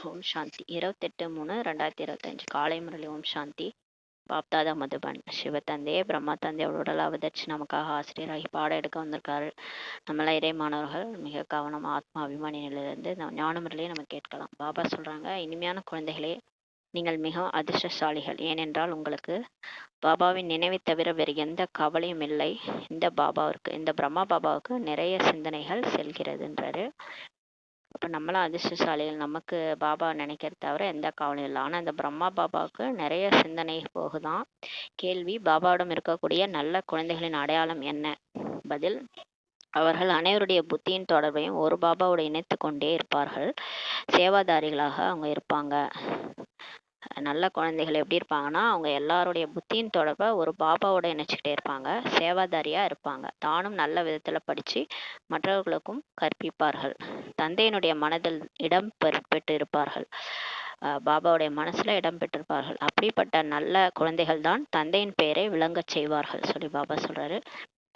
ஓம் சாந்தி 28/3/2025 காலை முரளி. ஓம் சாந்தி. பாப்தாதா மதுபன். சிவத்தந்தையே பிரம்மா தந்தையோட உடல் அவதரிச்சு நமக்காக ஆசிரியராகி பாடம் எடுக்க வந்திருக்காரு. நம்மளாம் இறை மாணவர்கள் மிக கவனம் ஆத்மா அபிமானி நிலையிலிருந்து ஞான முறையிலேயே நம்ம கேட்கலாம். பாபா சொல்றாங்க, இனிமையான குழந்தைகளே, நீங்கள் மிகவும் அதிர்ஷ்டசாலிகள். ஏனென்றால் உங்களுக்கு பாபாவின் நினைவை தவிர வேறு எந்த கவலையும் இல்லை. இந்த பிரம்மா பாபாவுக்கு நிறைய சிந்தனைகள் செல்கிறதுன்றாரு. அப்போ நம்மளாம் அதிர்ஷ்டசாலிகள். நமக்கு பாபா நினைக்கிறத தவிர எந்த கவலையும் இல்லை. ஆனால் இந்த பிரம்மா பாபாவுக்கு நிறைய சிந்தனை போகுதான். கேள்வி, பாபாவிடம் இருக்கக்கூடிய நல்ல குழந்தைகளின் அடையாளம் என்ன? பதில், அவர்கள் அனைவருடைய புத்தியின் தொடர்பையும் ஒரு பாபாவோட இணைத்து கொண்டே இருப்பார்கள். சேவாதாரிகளாக அவங்க இருப்பாங்க. நல்ல குழந்தைகள் எப்படி இருப்பாங்கன்னா, அவங்க எல்லாருடைய புத்தியின் தொடர்பை ஒரு பாபாவோட இணைச்சிக்கிட்டே இருப்பாங்க. சேவாதாரியா இருப்பாங்க. தானும் நல்ல விதத்துல படிச்சு மற்றவர்களுக்கும் கற்பிப்பார்கள். தந்தையினுடைய மனதில் இடம் பெற்று இருப்பார்கள். பாபாவுடைய மனசுல இடம் பெற்றிருப்பார்கள். அப்படிப்பட்ட நல்ல குழந்தைகள் தான் தந்தையின் பெயரை விளங்கச் செய்வார்கள் சொல்லி பாபா சொல்றாரு.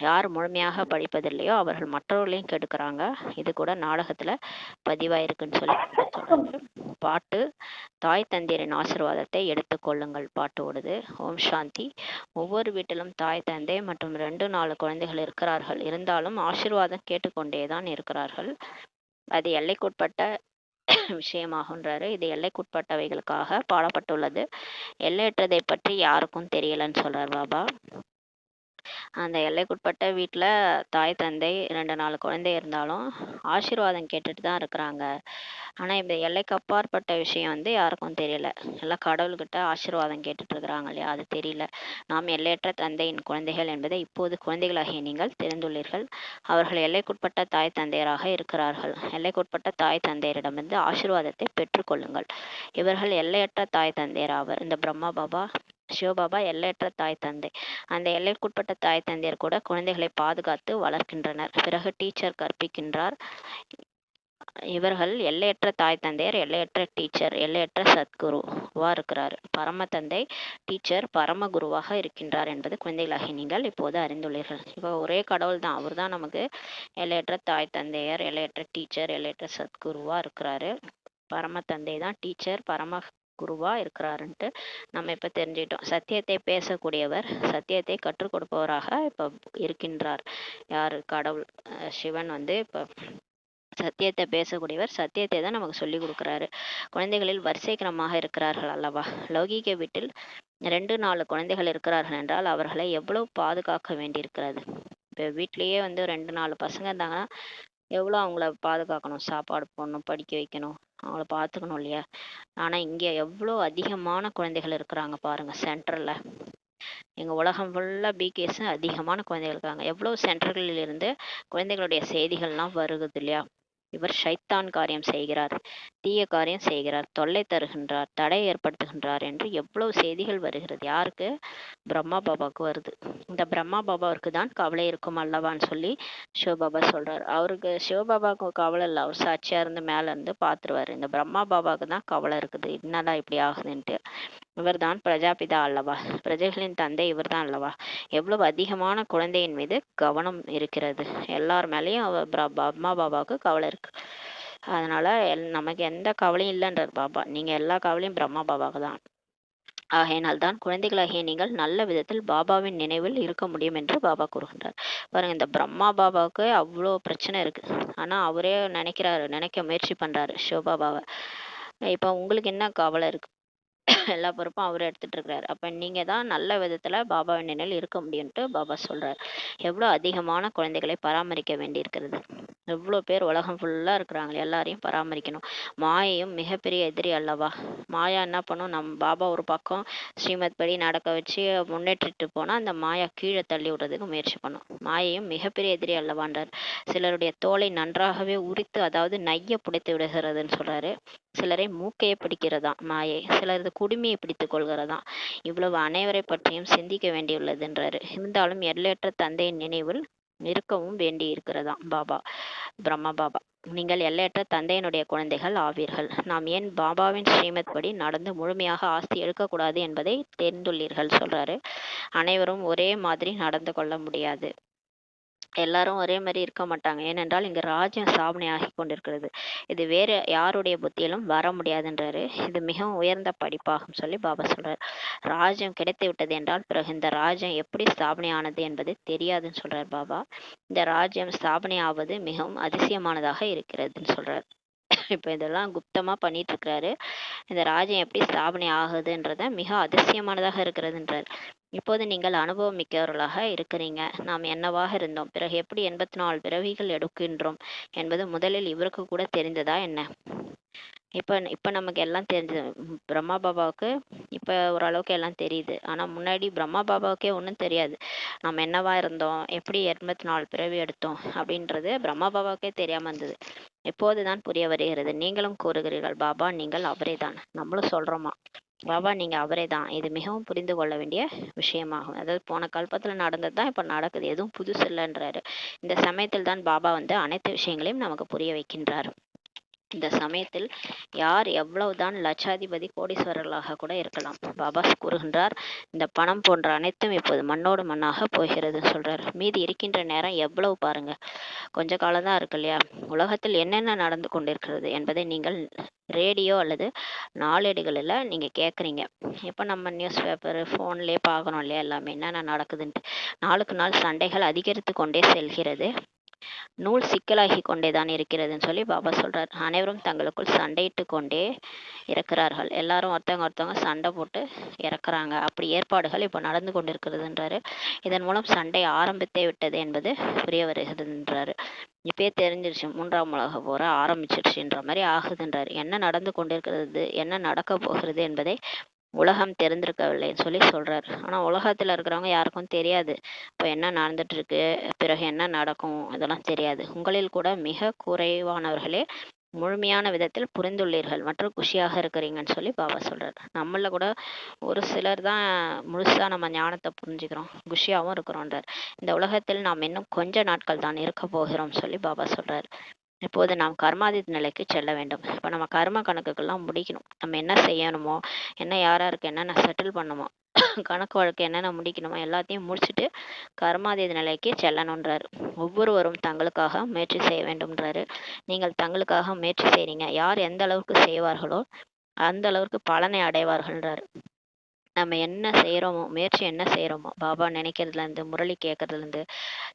யார் முழுமையாக படிப்பதில்லையோ அவர்கள் மற்றவர்களையும் கெடுக்கிறாங்க. இது கூட நாடகத்துல பதிவாயிருக்குன்னு சொல்லி சொல்றாரு. பாட்டு, தாய் தந்தையரின் ஆசீர்வாதத்தை எடுத்துக்கொள்ளுங்கள் பாட்டு ஓடுது. ஓம் சாந்தி. ஒவ்வொரு வீட்டிலும் தாய் தந்தை மற்றும் 2-4 குழந்தைகள் இருக்கிறார்கள். இருந்தாலும் ஆசீர்வாதம் கேட்டுக்கொண்டேதான் இருக்கிறார்கள். அது எல்லைக்குட்பட்ட விஷயமாகுன்றாரு. இது எல்லைக்குட்பட்டவைகளுக்காக பாடப்பட்டுள்ளது. எல்லையற்றதை பற்றி யாருக்கும் தெரியலன்னு சொல்றார் பாபா. அந்த எல்லைக்குட்பட்ட வீட்டில் தாய் தந்தை 2-4 குழந்தை இருந்தாலும் ஆசீர்வாதம் கேட்டுட்டு தான் இருக்கிறாங்க. ஆனால் இந்த எல்லைக்கு அப்பாற்பட்ட விஷயம் யாருக்கும் தெரியல. எல்லாம் கடவுள்கிட்ட ஆசீர்வாதம் கேட்டுட்டு இருக்கிறாங்க இல்லையா, அது தெரியல. நாம் எல்லையற்ற தந்தையின் குழந்தைகள் என்பதை இப்போது குழந்தைகளாகிய நீங்கள் தெரிந்துள்ளீர்கள். அவர்கள் எல்லைக்குட்பட்ட தாய் தந்தையராக இருக்கிறார்கள். எல்லைக்குட்பட்ட தாய் தந்தையரிடமிருந்து ஆசீர்வாதத்தை பெற்றுக்கொள்ளுங்கள். இவர்கள் எல்லையற்ற தாய் தந்தையர் ஆவர். இந்த பிரம்மா பாபா, சிவபாபா எல்லையற்ற தாய் தந்தை. அந்த எல்லைக்குட்பட்ட தாய் தந்தையர் கூட குழந்தைகளை பாதுகாத்து வளர்க்கின்றனர். பிறகு டீச்சர் கற்பிக்கின்றார். இவர்கள் எல்லையற்ற தாய் தந்தையர், எல்லையற்ற டீச்சர், எல்லையற்ற சத்குருவா இருக்கிறார். பரம தந்தை டீச்சர், பரம குருவாக இருக்கின்றார் என்பது குழந்தைகளாகி நீங்கள் இப்போது அறிந்துள்ளீர்கள். இப்போ ஒரே கடவுள் தான். அவர் தான் நமக்கு எல்லையற்ற தாய் தந்தையர், எல்லையற்ற டீச்சர், எல்லையற்ற சத்குருவா இருக்கிறாரு. பரம தந்தை தான் டீச்சர், பரம குருவா இருக்கிறாருன்ட்டு நம்ம இப்ப தெரிஞ்சுக்கிட்டோம். சத்தியத்தை பேசக்கூடியவர், சத்தியத்தை கற்றுக் கொடுப்பவராக இப்ப இருக்கின்றார். யாரு? கடவுள் சிவன் இப்ப சத்தியத்தை பேசக்கூடியவர். சத்தியத்தை தான் நமக்கு சொல்லி கொடுக்குறாரு. குழந்தைகளில் வரிசை கிரமமாக இருக்கிறார்கள் அல்லவா? லௌகீக வீட்டில் 2-4 குழந்தைகள் இருக்கிறார்கள் என்றால் அவர்களை எவ்வளவு பாதுகாக்க வேண்டியிருக்கிறது. இப்போ வீட்லயே 2-4 பசங்க இருந்தாங்கன்னா எவ்வளோ அவங்கள பாதுகாக்கணும். சாப்பாடு போடணும், படிக்க வைக்கணும், அவங்கள பார்த்துக்கணும் இல்லையா? ஆனால் இங்கே எவ்வளோ அதிகமான குழந்தைகள் இருக்கிறாங்க பாருங்க. சென்டரில் எங்கள் உலகம் ஃபுல்லாக பிகேஸ் அதிகமான குழந்தைகள் இருக்காங்க. எவ்வளோ சென்டர்களில் இருந்து குழந்தைகளுடைய செய்திகள்லாம் வருகுது இல்லையா? இவர் ஷைத்தான் காரியம் செய்கிறார், தீய காரியம் செய்கிறார், தொல்லை தருகின்றார், தடை ஏற்படுத்துகின்றார் என்று எவ்வளவு செய்திகள் வருகிறது. யாருக்கு? பிரம்மா பாபாவுக்கு வருது. இந்த பிரம்மா பாபாவிற்கு தான் கவலை இருக்கும் அல்லவான்னு சொல்லி சிவபாபா சொல்றாரு. அவருக்கு சிவபாபாவுக்கு கவலை இல்லை. அவர் சாட்சியா இருந்து மேல இருந்து பார்த்துருவாரு. இந்த பிரம்மா பாபாவுக்கு தான் கவலை இருக்குது, என்னடா இப்படி ஆகுதுன்ட்டு. இவர்தான் பிரஜாபிதா அல்லவா? பிரஜைகளின் தந்தை இவர்தான் அல்லவா? எவ்வளவு அதிகமான குழந்தையின் மீது கவனம் இருக்கிறது. எல்லார் மேலேயும் பிரம்மா பாபாவுக்கு கவலை இருக்கு. அதனால நமக்கு எந்த கவலையும் இல்லைன்றார் பாபா. நீங்க எல்லா கவலையும் பிரம்மா பாபாவுக்கு தான். ஆகையினால் தான் குழந்தைகளாகிய நீங்கள் நல்ல விதத்தில் பாபாவின் நினைவில் இருக்க முடியும் என்று பாபா கூறுகின்றார். பாருங்க, இந்த பிரம்மா பாபாவுக்கு அவ்வளோ பிரச்சனை இருக்கு. ஆனா அவரே நினைக்க முயற்சி பண்றாரு சிவபாபாவை. இப்போ உங்களுக்கு என்ன கவலை இருக்கு? எல்லா பொறுப்பும் அவர் எடுத்துட்டு இருக்கிறாரு. அப்ப நீங்க தான் நல்ல விதத்துல பாபாவின் நினைவில் இருக்க முடியும்ட்டு பாபா சொல்றாரு. எவ்வளவு அதிகமான குழந்தைகளை பராமரிக்க வேண்டி இருக்கிறது. எவ்வளோ பேர் உலகம் ஃபுல்லா இருக்கிறாங்க, எல்லாரையும் பராமரிக்கணும். மாயையும் மிகப்பெரிய எதிரி அல்லவா? மாயா என்ன பண்ணும்? நம்ம பாபா ஒரு பக்கம் ஸ்ரீமத் படி நடக்க வச்சு முன்னேற்றிட்டு போனா அந்த மாயா கீழே தள்ளி விடுறதுக்கு முயற்சி பண்ணும். மாயையும் மிகப்பெரிய எதிரி அல்லவான்றார். சிலருடைய தோலை நன்றாகவே உரித்து, அதாவது நைய புடைத்து விடுகிறதுன்னு சொல்றாரு. சிலரை மூக்கையை பிடிக்கிறதா மாயை, சிலரது குடுமையை பிடித்துக் கொள்கிறதாம். இவ்வளவு அனைவரை பற்றியும் சிந்திக்க வேண்டியுள்ளதுன்றாரு. இருந்தாலும் எல்லையற்ற தந்தையின் நினைவில் இருக்கவும் வேண்டி இருக்கிறதாம் பாபா, பிரம்மா பாபா. நீங்கள் எல்லையற்ற தந்தையினுடைய குழந்தைகள் ஆவீர்கள். நாம் ஏன் பாபாவின் ஸ்ரீமத் படி நடந்து முழுமையாக ஆஸ்தி எடுக்கக்கூடாது என்பதை தெரிந்துள்ளீர்கள் சொல்றாரு. அனைவரும் ஒரே மாதிரி நடந்து கொள்ள முடியாது. எல்லாரும் ஒரே மாதிரி இருக்க மாட்டாங்க. ஏனென்றால் இங்கு ராஜ்யம் ஸ்தாபனை ஆகி கொண்டிருக்கிறது. இது வேற யாருடைய புத்தியிலும் வர முடியாதுன்றாரு. இது மிகவும் உயர்ந்த படிப்பாகும் சொல்லி பாபா சொல்றாரு. ராஜ்யம் கிடைத்து விட்டது என்றால் பிறகு இந்த ராஜ்யம் எப்படி ஸ்தாபனை ஆனது என்பது தெரியாதுன்னு சொல்றார் பாபா. இந்த ராஜ்யம் ஸ்தாபனை ஆவது மிகவும் அதிசயமானதாக இருக்கிறதுன்னு சொல்றாரு. இப்ப இதெல்லாம் குப்தமா பண்ணிட்டு இருக்கிறாரு. இந்த ராஜ்யம் எப்படி ஸ்தாபனை ஆகுதுன்றத மிக அதிசயமானதாக இருக்கிறதுன்றார். இப்போது நீங்கள் அனுபவம் மிக்கவர்களாக இருக்கிறீங்க. நாம் என்னவாக இருந்தோம், பிறகு எப்படி 84 பிறவிகள் எடுக்கின்றோம் என்பது முதலில் இவருக்கு கூட தெரிந்ததா என்ன? இப்ப இப்ப நமக்கு எல்லாம் தெரிஞ்சது. பிரம்மா பாபாவுக்கு இப்ப ஓரளவுக்கு எல்லாம் தெரியுது. ஆனா முன்னாடி பிரம்மா பாபாவுக்கே ஒன்றும் தெரியாது. நம்ம என்னவா இருந்தோம், எப்படி 84 பிறவி எடுத்தோம் அப்படின்றது பிரம்மா பாபாவுக்கே தெரியாம இருந்தது. இப்போதுதான் புரிய வருகிறது. நீங்களும் கூறுகிறீர்கள் பாபா நீங்கள் அவரே தான். நம்மளும் சொல்றோமா பாபா நீங்க அவரே தான். இது மிகவும் புரிந்து கொள்ள வேண்டிய விஷயமாகும். அதாவது போன கல்பத்துல நடந்தது தான் இப்ப நடக்குது, எதுவும் புதுசு இல்லைன்றாரு. இந்த சமயத்தில் தான் பாபா வந்து அனைத்து விஷயங்களையும் நமக்கு புரிய வைக்கின்றார். இந்த சமயத்தில் யார் எவ்வளவுதான் லட்சாதிபதி கோடீஸ்வரர்களாக கூட இருக்கலாம். பாபா கூறுகின்றார், இந்த பணம் போன்ற அனைத்தும் இப்போது மண்ணோடு மண்ணாக போகிறதுன்னு சொல்றாரு. மீதி இருக்கின்ற நேரம் எவ்வளவு பாருங்க, கொஞ்ச காலம்தான் இருக்கு இல்லையா? உலகத்தில் என்னென்ன நடந்து கொண்டிருக்கிறது என்பதை நீங்கள் ரேடியோ அல்லது நாளேடுகளில் நீங்க கேட்குறீங்க. இப்போ நம்ம நியூஸ் பேப்பர் ஃபோன்லேயே பார்க்கணும் இல்லையா, எல்லாமே என்னென்ன நடக்குதுன்ட்டு. நாளுக்கு நாள் சண்டைகள் அதிகரித்து கொண்டே செல்கிறது. நூல் சிக்கலாகி கொண்டேதான் இருக்கிறதுன்னு சொல்லி பாபா சொல்றார். அனைவரும் தங்களுக்குள் சண்டையிட்டு கொண்டே இருக்கிறார்கள். எல்லாரும் ஒருத்தவங்க சண்டை போட்டு இறக்குறாங்க. அப்படி ஏற்பாடுகள் இப்போ நடந்து கொண்டிருக்கிறதுன்றாரு. இதன் மூலம் சண்டை ஆரம்பித்தே விட்டது என்பது புரிய வருகிறதுன்றாரு. இப்பயே தெரிஞ்சிருச்சு, 3ஆம் உலக போற ஆரம்பிச்சிருச்சுன்ற மாதிரி ஆகுதுன்றாரு. என்ன நடந்து கொண்டிருக்கிறது, என்ன நடக்க போகிறது என்பதை உலகம் தெரிந்திருக்கவில்லைன்னு சொல்லி சொல்றாரு. ஆனா உலகத்துல இருக்கிறவங்க யாருக்கும் தெரியாது இப்போ என்ன நடந்துட்டு இருக்கு, பிறகு என்ன நடக்கும், இதெல்லாம் தெரியாது. உங்களில் கூட மிக குறைவானவர்களே முழுமையான விதத்தில் புரிந்துள்ளீர்கள் மற்றும் குஷியாக இருக்கிறீங்கன்னு சொல்லி பாபா சொல்றாரு. நம்மள கூட ஒரு சிலர் தான் முழுசா நம்ம ஞானத்தை புரிஞ்சுக்கிறோம், குஷியாவும் இருக்கிறோன்றார். இந்த உலகத்தில் நாம் இன்னும் கொஞ்ச நாட்கள் தான் இருக்க போகிறோம் சொல்லி பாபா சொல்றாரு. இப்போது நாம் கர்மாதீத் நிலைக்கு செல்ல வேண்டும். இப்போ நம்ம கர்ம கணக்குகள்லாம் முடிக்கணும். நம்ம என்ன செய்யணுமோ, என்ன யாராருக்கு என்னென்ன செட்டில் பண்ணுமோ, கணக்கு வழக்கு என்னென்ன முடிக்கணுமோ எல்லாத்தையும் முடிச்சுட்டு கர்மாதீத நிலைக்கு செல்லணுன்றாரு. ஒவ்வொருவரும் தங்களுக்காக முயற்சி செய்ய வேண்டும்ன்றாரு. நீங்கள் தங்களுக்காக முயற்சி செய்றீங்க. யார் எந்த அளவுக்கு செய்வார்களோ அந்த அளவுக்கு பலனை அடைவார்கள்ன்றாரு. நம்ம என்ன செய்கிறோமோ, முயற்சி என்ன செய்கிறோமோ, பாபா நினைக்கிறதுலேருந்து, முரளி கேட்கறதுலேருந்து,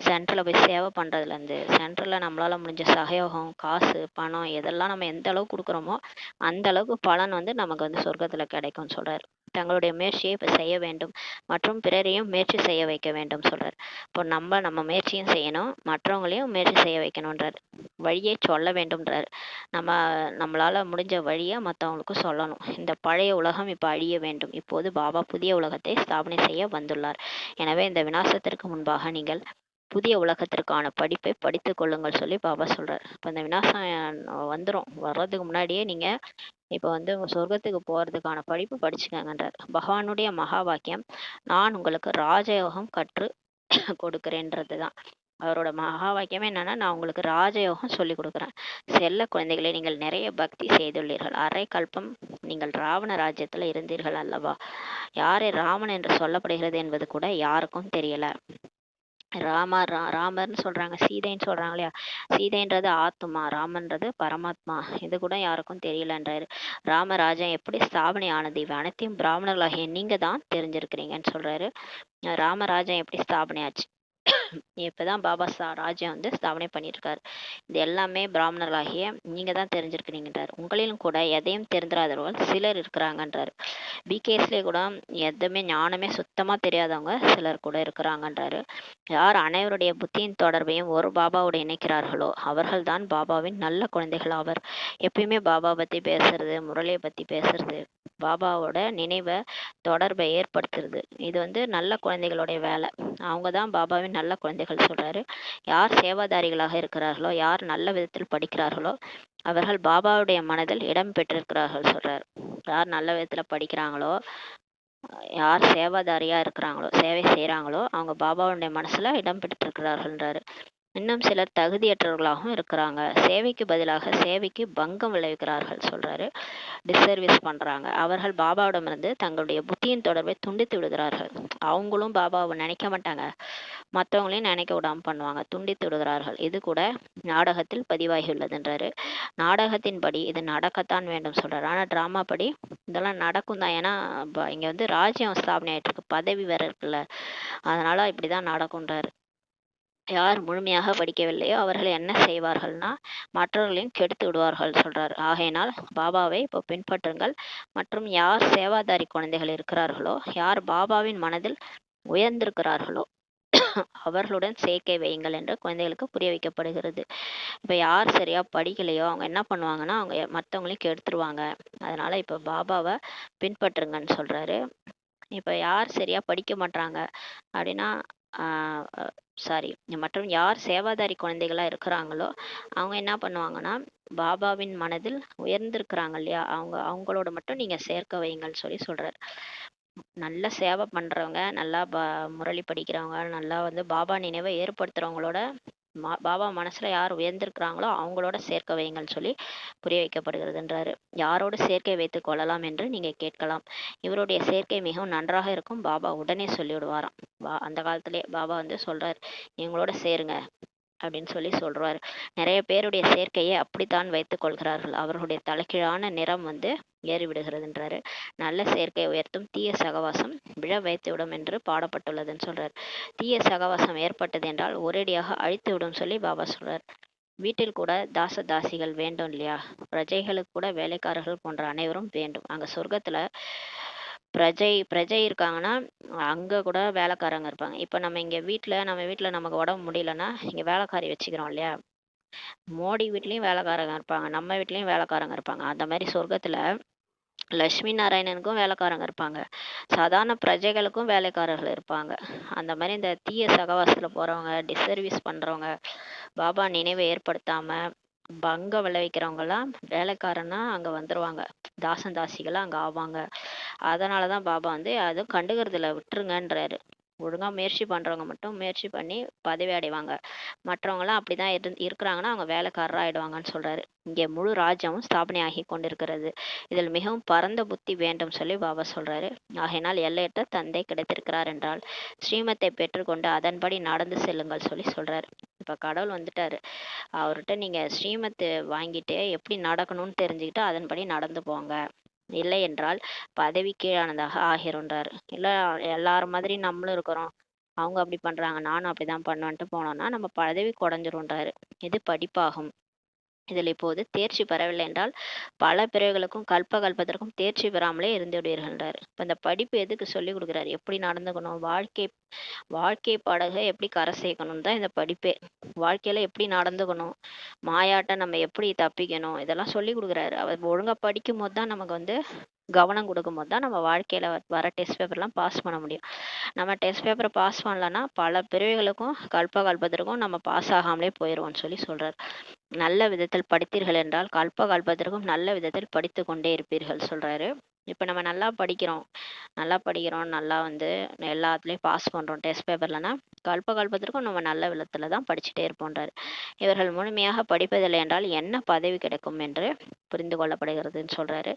சென்டரில் போய் சேவை பண்ணுறதுலேருந்து, சென்டரில் நம்மளால் முடிஞ்ச சகயோகம், காசு, பணம் எதெல்லாம் நம்ம எந்த அளவுக்கு கொடுக்குறோமோ அந்த அளவுக்கு பலன் வந்து நமக்கு வந்து சொர்க்கத்தில் கிடைக்கும்னு சொல்கிறார். தங்களுடைய முயற்சியை இப்போ செய்ய வேண்டும் மற்றும் பிறரையும் முயற்சி செய்ய வைக்க வேண்டும் சொல்கிறார். இப்போ நம்ம முயற்சியும் செய்யணும், மற்றவங்களையும் முயற்சி செய்ய வைக்கணுன்றார். வழியை சொல்ல வேண்டும்ன்றார். நம்மளால் முடிஞ்ச வழியை மற்றவங்களுக்கு சொல்லணும். இந்த பழைய உலகம் இப்போ அழிய வேண்டும். இப்போது பாபா புதிய உலகத்தை ஸ்தாபனை செய்ய வந்துள்ளார். எனவே இந்த விநாசத்திற்கு முன்பாக நீங்கள் புதிய உலகத்திற்கான படிப்பை படித்து கொள்ளுங்கள் சொல்லி பாபா சொல்றார். இப்போ இந்த விநாசம் வர்றதுக்கு முன்னாடியே நீங்க இப்போ வந்து சொர்க்கத்துக்கு போறதுக்கான படிப்பு படிச்சுக்கங்கன்றார். பகவானுடைய மகா வாக்கியம், நான் உங்களுக்கு ராஜயோகம் கற்று கொடுக்கிறேன்றது தான் அவரோட மகா வாக்கியமே. என்னன்னா, நான் உங்களுக்கு ராஜயோகம் சொல்லி கொடுக்குறேன். செல்ல குழந்தைகளை, நீங்கள் நிறைய பக்தி செய்துள்ளீர்கள். அரை கல்பம் நீங்கள் ராவண ராஜ்யத்துல இருந்தீர்கள் அல்லவா? யாரை ராமன் என்று சொல்லப்படுகிறது என்பது கூட யாருக்கும் தெரியல. ராமர்னு சொல்றாங்க, சீதைன்னு சொல்றாங்க இல்லையா? சீதைன்றது ஆத்மா, ராமன்றது பரமாத்மா. இது கூட யாருக்கும் தெரியலன்றாரு. ராமராஜ்யம் எப்படி ஸ்தாபனை ஆனது, இவை அனைத்தையும் பிராமணர்களாகிய நீங்க தான் தெரிஞ்சிருக்கிறீங்கன்னு சொல்றாரு. ராமராஜ்யம் எப்படி ஸ்தாபனை ஆச்சு, இப்பதான் பாபா ராஜ்யம் வந்து ஸ்தாபனை பண்ணியிருக்காரு. இது எல்லாமே பிராமணர்களாகிய நீங்க தான் தெரிஞ்சிருக்கிறீங்கன்றார். உங்களிலும் கூட எதையும் தெரிந்திராதவர்கள் சிலர் இருக்கிறாங்கன்றாரு. பிகேஸ்லேயே கூட எதுவுமே ஞானமே சுத்தமா தெரியாதவங்க சிலர் கூட இருக்கிறாங்கன்றாரு. யார் அனைவருடைய புத்தியின் தொடர்பையும் ஒரு பாபாவோட இணைக்கிறார்களோ அவர்கள் தான் பாபாவின் நல்ல குழந்தைகள் ஆவர். எப்பயுமே பாபா பத்தி பேசுறது, முரளியை பத்தி பேசுறது, பாபாவோட நினைவை தொடர்பை ஏற்படுத்துறது, இது வந்து நல்ல குழந்தைகளுடைய வேலை. அவங்க தான் பாபாவின் நல்ல குழந்தைகள் சொல்றாரு. யார் சேவாதாரிகளாக இருக்கிறார்களோ, யார் நல்ல விதத்தில் படிக்கிறார்களோ அவர்கள் பாபாவுடைய மனதில் இடம் பெற்றிருக்கிறார்கள் சொல்றாரு. யார் நல்ல விதத்துல படிக்கிறாங்களோ, யார் சேவாதாரியா இருக்கிறாங்களோ, சேவை செய்யறாங்களோ அவங்க பாபாவுடைய மனசுல இடம் பெற்றிருக்கிறார்கள்ன்றாரு. இன்னும் சிலர் தகுதியற்றவர்களாகவும் இருக்கிறாங்க. சேவைக்கு பதிலாக சேவைக்கு பங்கம் விளைவிக்கிறார்கள் சொல்றாரு. டிஸ்சர்வீஸ் பண்றாங்க. அவர்கள் பாபாவிடமிருந்து தங்களுடைய புத்தியின் தொடர்பை துண்டித்து விடுகிறார்கள். அவங்களும் பாபாவை நினைக்க மாட்டாங்க, மற்றவங்களையும் நினைக்க விடாம பண்ணுவாங்க, துண்டித்து விடுகிறார்கள். இது கூட நாடகத்தில் பதிவாகியுள்ளதுன்றாரு. நாடகத்தின்படி இது நடக்கத்தான் வேண்டும் சொல்றாரு. ஆனா டிராமா படி இதெல்லாம் நடக்கும் தான். ஏன்னா இங்க வந்து ராஜ்யம் ஸ்தாபனை ஆயிட்டு இருக்கு, பதவி வேற இருக்குல்ல, அதனால இப்படிதான் நடக்கும்ன்றாரு. யார் முழுமையாக படிக்கவில்லையோ அவர்கள் என்ன செய்வார்கள்னா மற்றவர்களையும் கெடுத்து விடுவார்கள் சொல்றார். ஆகையினால் பாபாவை இப்போ பின்பற்றுங்கள். மற்றும் யார் சேவாதாரி குழந்தைகள் இருக்கிறார்களோ, யார் பாபாவின் மனதில் உயர்ந்திருக்கிறார்களோ அவர்களுடன் சேர்க்கை வையுங்கள் என்று குழந்தைகளுக்கு புரிய வைக்கப்படுகிறது. இப்போ யார் சரியா படிக்கலையோ அவங்க என்ன பண்ணுவாங்கன்னா அவங்க மற்றவங்களையும் கெடுத்துருவாங்க. அதனால இப்போ பாபாவை பின்பற்றுங்கன்னு சொல்றாரு. இப்போ யார் சரியா படிக்க மாட்டாங்க அப்படின்னா சாரி மற்றும் யார் சேவாதாரி குழந்தைகளா இருக்கிறாங்களோ அவங்க என்ன பண்ணுவாங்கன்னா பாபாவின் மனதில் உயர்ந்திருக்கிறாங்க இல்லையா, அவங்களோட மட்டும் நீங்க சேர்க்க வைங்கன்னு சொல்றாரு. நல்ல சேவை பண்றவங்க, நல்லா முரளி படிக்கிறவங்க, நல்லா வந்து பாபா நினைவை ஏற்படுத்துறவங்களோட பாபா மனசுல யார் உயர்ந்திருக்கிறாங்களோ அவங்களோட சேர்க்க வைங்கன்னு சொல்லி புரிய வைக்கப்படுகிறதுன்றாரு. யாரோடு சேர்க்கை வைத்துக் கொள்ளலாம் என்று நீங்க கேட்கலாம். இவருடைய சேர்க்கை மிகவும் நன்றாக இருக்கும். பாபா உடனே சொல்லிவிடுவாராம். அந்த காலத்திலே பாபா வந்து சொல்றாரு, இவங்களோட சேருங்க அப்படின்னு சொல்றாரு. நிறைய பேருடைய சேர்க்கையை அப்படித்தான் வைத்துக் கொள்கிறார்கள். அவர்களுடைய தலைகீழான நிறம் வந்து ஏறிவிடுகிறதுன்றாரு. நல்ல சேர்க்கை உயர்த்தும், தீய சகவாசம் விழ வைத்துவிடும் என்று பாடப்பட்டுள்ளதுன்னு சொல்றாரு. தீய சகவாசம் ஏற்பட்டது என்றால் ஒரேடியாக அழித்து விடும் சொல்லி பாபா சொல்றார். வீட்டில் கூட தாச தாசிகள் வேண்டும் இல்லையா, பிரஜைகளுக்கு கூட வேலைக்காரர்கள் போன்ற அனைவரும் வேண்டும். அங்க சொர்க்கத்துல பிரஜை இருக்காங்கன்னா அங்க கூட வேலைக்காரங்க இருப்பாங்க. இப்ப நம்ம வீட்டுல நமக்கு உடம்பு முடியலன்னா இங்க வேலைக்காரி வச்சுக்கிறோம் இல்லையா, மோடி வீட்லயும் வேலைக்காரங்க இருப்பாங்க, நம்ம வீட்லயும் வேலைக்காரங்க இருப்பாங்க. அந்த மாதிரி சொர்க்கத்துல லட்சுமி நாராயணனுக்கும் வேலைக்காரங்க இருப்பாங்க, சாதாரண பிரஜைகளுக்கும் வேலைக்காரர்கள் இருப்பாங்க. அந்த மாதிரி இந்த தீய சகவாசத்துல போறவங்க, டிஸ்சர்வீஸ் பண்றவங்க, பாபா நினைவை ஏற்படுத்தாம பங்க விளைவிக்கிறவங்க எல்லாம் வேலைக்காரனா அங்க வந்துருவாங்க, தாசன் தாசிகளா அங்க ஆவாங்க. அதனாலதான் பாபா வந்து அதுவும் கண்டுக்கிறதுல விட்டுருங்கன்றாரு. ஒழுங்கா முயற்சி பண்றவங்க மட்டும் முயற்சி பண்ணி பதவி அடைவாங்க, மற்றவங்களாம் அப்படிதான் இருக்கிறாங்கன்னா அவங்க வேலைக்காரரா ஆயிடுவாங்கன்னு சொல்றாரு. இங்கே முழு ராஜ்யமும் ஸ்தாபனை ஆகி கொண்டிருக்கிறது. இதில் மிகவும் பரந்த புத்தி வேண்டும் சொல்லி பாபா சொல்றாரு. ஆகையினால் எல்லையற்ற தந்தை கிடைத்திருக்கிறார் என்றால் ஸ்ரீமத்தை பெற்றுக்கொண்டு அதன்படி நடந்து செல்லுங்கள் சொல்றாரு. இப்ப கடவுள் வந்துட்டாரு, அவர்கிட்ட நீங்க ஸ்ரீமத்து வாங்கிட்டு எப்படி நடக்கணும்னு தெரிஞ்சுக்கிட்டு அதன்படி நடந்து போங்க, இல்லை என்றால் பதவி கீழானதாக ஆகிருன்றாரு. இல்லை எல்லாரும் மாதிரி நம்மளும் இருக்கிறோம், அவங்க அப்படி பண்றாங்க நானும் அப்படிதான் பண்ணுவேன்ட்டு போனோம்னா நம்ம பதவி குறைஞ்சிருன்றாரு. இது படிப்பாகும். இதில் இப்போது தேர்ச்சி பெறவில்லை என்றால் பல பிறகுகளுக்கும் கல்பத்திற்கும் தேர்ச்சி பெறாமலே இருந்து விடுவீர்கள்ன்றார். இப்போ இந்த படிப்பு எதுக்கு சொல்லி கொடுக்குறாரு, எப்படி நடந்துக்கணும், வாழ்க்கை படகை எப்படி கரை சேர்க்கணும் தான் இந்த படிப்பே. வாழ்க்கையில எப்படி நடந்துக்கணும், மாயாட்ட நம்ம எப்படி தப்பிக்கணும், இதெல்லாம் சொல்லி கொடுக்குறாரு. அவர் ஒழுங்கா படிக்கும் போது தான் நமக்கு வந்து கவனம் கொடுக்கும் போது தான் நம்ம வாழ்க்கையில வர டெஸ்ட் பேப்பர்லாம் பாஸ் பண்ண முடியும். நம்ம டெஸ்ட் பேப்பரை பாஸ் பண்ணலன்னா பல பிறவிகளுக்கும் கல்பத்திற்கும் நம்ம பாஸ் ஆகாமலே போயிடுவோம்னு சொல்றாரு. நல்ல விதத்தில் படித்தீர்கள் என்றால் கல்பத்திற்கும் நல்ல விதத்தில் படித்து கொண்டே இருப்பீர்கள் சொல்றாரு. இப்போ நம்ம நல்லா படிக்கிறோம், நல்லா வந்து எல்லாத்துலேயும் பாஸ் பண்ணுறோம் டெஸ்ட் பேப்பர்லன்னா கல்பத்திற்கும் நம்ம நல்ல விதத்தில் தான் படிச்சுட்டே இருப்போன்றாரு. இவர்கள் முழுமையாக படிப்பதில்லை என்றால் என்ன பதவி கிடைக்கும் என்று புரிந்து கொள்ளப்படுகிறதுன்னு சொல்றாரு.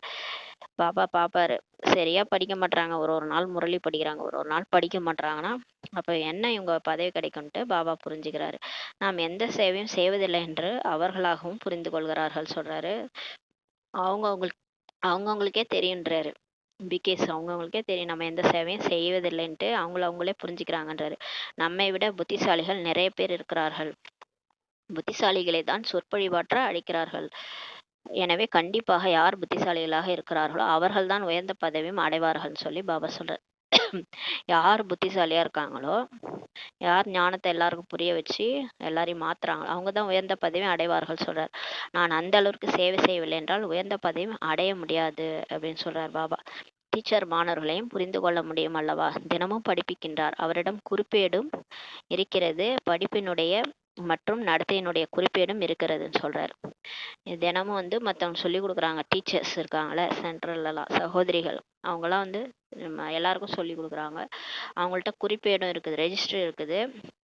பாபா பாப்பாரு, சரியா படிக்க மாட்டாங்க, ஒரு நாள் முரளி படிக்கிறாங்க, ஒரு நாள் படிக்க மாட்டாங்கன்னா அப்போ என்ன இவங்க பதவி கிடைக்கும்ட்டு பாபா புரிஞ்சுக்கிறாரு. நாம் எந்த சேவையும் செய்வதில்லை என்று அவர்களாகவும் புரிந்து கொள்கிறார்கள் சொல்றாரு. அவங்கவுங்களுக்கே தெரியுன்றாரு. பிகாஸ் அவங்கவுங்களுக்கே தெரியும் நம்ம எந்த சேவையும் செய்வதில்லைன்ட்டு அவங்களே புரிஞ்சுக்கிறாங்கன்றாரு. நம்மை விட புத்திசாலிகள் நிறைய பேர் இருக்கிறார்கள், புத்திசாலிகளை தான் சொற்பொழிவாற்ற அழைக்கிறார்கள். எனவே கண்டிப்பாக யார் புத்திசாலிகளாக இருக்கிறார்களோ அவர்கள் தான் உயர்ந்த பதவியும் அடைவார்கள் சொல்லி பாபா சொல்றார். யார் புத்திசாலியா இருக்காங்களோ, யார் ஞானத்தை எல்லாருக்கும் புரிய வச்சு எல்லாரையும் மாத்துறாங்களோ அவங்க தான் உயர்ந்த பதவியும் அடைவார்கள் சொல்றார். நான் அந்த அளவுக்கு சேவை செய்யவில்லை என்றால் உயர்ந்த பதவியும் அடைய முடியாது அப்படின்னு சொல்றார் பாபா. டீச்சர் மாணவர்களையும் புரிந்து கொள்ள முடியும் அல்லவா, தினமும் படிப்பிக்கின்றார், அவரிடம் குறிப்பேடும் இருக்கிறது, படிப்பினுடைய மற்றும் நடத்தையினுடைய குறிப்பேடும் இருக்கிறதுன்னு சொல்றாரு. தினமும் மற்றவங்க சொல்லி கொடுக்குறாங்க, டீச்சர்ஸ் இருக்காங்களே சென்ட்ரல்லாம் சகோதரிகள், அவங்களாம் எல்லாருக்கும் சொல்லி கொடுக்குறாங்க. அவங்கள்ட்ட குறிப்பேடும் இருக்குது, ரெஜிஸ்டர் இருக்குது,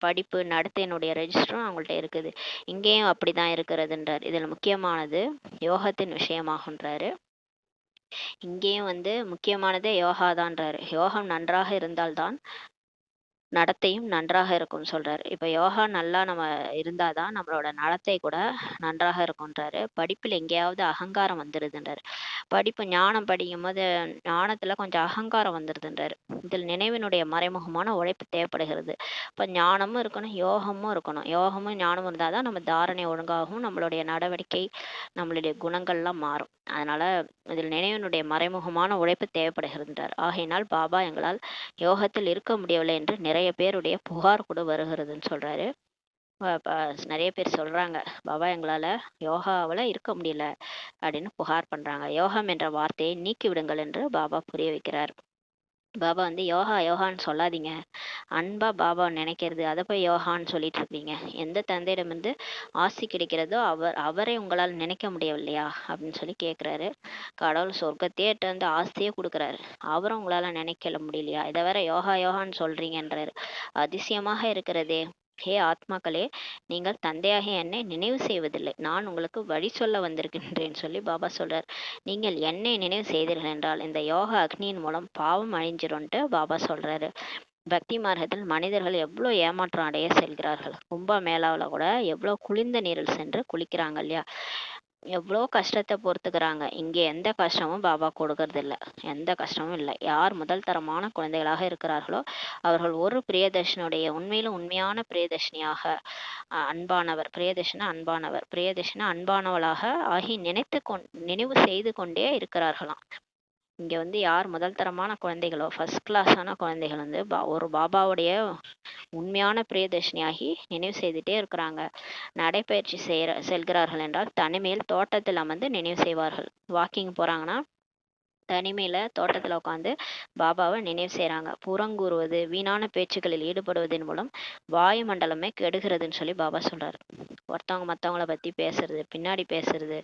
படிப்பு நடத்தையினுடைய ரெஜிஸ்டரும் அவங்கள்ட்ட இருக்குது. இங்கேயும் அப்படிதான் இருக்கிறதுன்றார். இதில் முக்கியமானது யோகத்தின் விஷயமாகன்றாரு. இங்கேயும் முக்கியமானதே யோகாதான்றாரு. யோகம் நன்றாக இருந்தால்தான் நடத்தையும் நன்றாக இருக்கும்னு சொல்றாரு. இப்ப யோகா நல்லா நம்ம இருந்தாதான் நம்மளோட நடத்தை கூட நன்றாக இருக்கும்ன்றாரு. படிப்புல எங்கேயாவது அகங்காரம் வந்துடுதுன்றாரு. படிப்பு ஞானம் படிக்கும் போது ஞானத்துல கொஞ்சம் அகங்காரம் வந்துடுதுன்றாரு. இதில் நினைவினுடைய மறைமுகமான உழைப்பு தேவைப்படுகிறது. இப்ப ஞானமும் இருக்கணும், யோகமும் இருக்கணும். யோகமும் ஞானமும் இருந்தாதான் நம்ம தாரணை ஒழுங்காகும், நம்மளுடைய நடவடிக்கை நம்மளுடைய குணங்கள்லாம் மாறும். அதனால இதில் நினைவினுடைய மறைமுகமான உழைப்பு தேவைப்படுகின்றார். ஆகையினால் பாபா எங்களால் யோகத்தில் இருக்க முடியவில்லை என்று நிறைய பேருடைய புகார் கூட வருகிறதுன்னு சொல்றாரு. நிறைய பேர் சொல்றாங்க, பாபா எங்களால யோகாவில் இருக்க முடியல அப்படின்னு புகார் பண்றாங்க. யோகம் என்ற வார்த்தையை நீக்கி விடுங்கள் என்று பாபா புரிய வைக்கிறார். பாபா யோகா யோகான்னு சொல்லாதீங்க, அன்பா பாபா நினைக்கிறது, அதை போய் யோகான்னு சொல்லிட்டு இருக்கீங்க. எந்த தந்தையிடம் ஆசி கிடைக்கிறதோ அவரை உங்களால் நினைக்க முடியவில்லையா அப்படின்னு சொல்லி கேட்குறாரு. கடவுள் சொர்க்கத்தையே ஆஸ்தியே கொடுக்குறாரு, அவரும் உங்களால நினைக்கல முடியலையா, இதை வேற யோகா யோகான்னு சொல்றீங்கன்றாரு. அதிசயமாக இருக்கிறதே. ஹே ஆத்மாக்களே, நீங்கள் தந்தையாகிய என்னை நினைவு செய்வதில்லை, நான் உங்களுக்கு வழி சொல்ல வந்திருக்கின்றேன்னு சொல்லி பாபா சொல்றார். நீங்கள் என்னை நினைவு செய்தீர்கள் என்றால் இந்த யோகா அக்னியின் மூலம் பாவம் அழிஞ்சிரும்ட்டு பாபா சொல்றாரு. பக்தி மார்க்கத்தில் மனிதர்கள் எவ்வளோ ஏமாற்றம் அடைய செல்கிறார்கள். கும்ப மேளாவில் கூட எவ்வளோ குளிர்ந்த நீரில் சென்று குளிக்கிறாங்க இல்லையா, எவ்வளோ கஷ்டத்தை பொறுத்துக்கிறாங்க. இங்கே எந்த கஷ்டமும் பாபா கொடுக்கறது இல்லை, எந்த கஷ்டமும் இல்லை. யார் முதல் தரமான குழந்தைகளாக இருக்கிறார்களோ அவர்கள் ஒரு பிரியதர்ஷனுடைய உண்மையிலும் உண்மையான பிரியதர்ஷினியாக அன்பானவர், பிரியதர்ஷன அன்பானவளாக ஆகி நினைவு செய்து கொண்டே இருக்கிறார்களாம். இங்க யார் முதல் தரமான குழந்தைகளோ, ஃபர்ஸ்ட் கிளாஸான குழந்தைகள் ஒரு பாபாவுடைய உண்மையான பிரியதர்ஷினியாகி நினைவு செய்துட்டே இருக்கிறாங்க. நடைப்பயிற்சி செல்கிறார்கள் என்றால் தனிமையில் தோட்டத்தில் அமர்ந்து நினைவு செய்வார்கள். வாக்கிங் போறாங்கன்னா தனிமையில தோட்டத்துல உட்காந்து பாபாவை நினைவு செய்யறாங்க. புறங்கூறுவது, வீணான பேச்சுக்களில் ஈடுபடுவதன் மூலம் வாயுமண்டலமே கெடுகிறதுன்னு சொல்லி பாபா சொல்றாரு. ஒருத்தவங்க மற்றவங்கள பத்தி பேசுறது, பின்னாடி பேசுறது,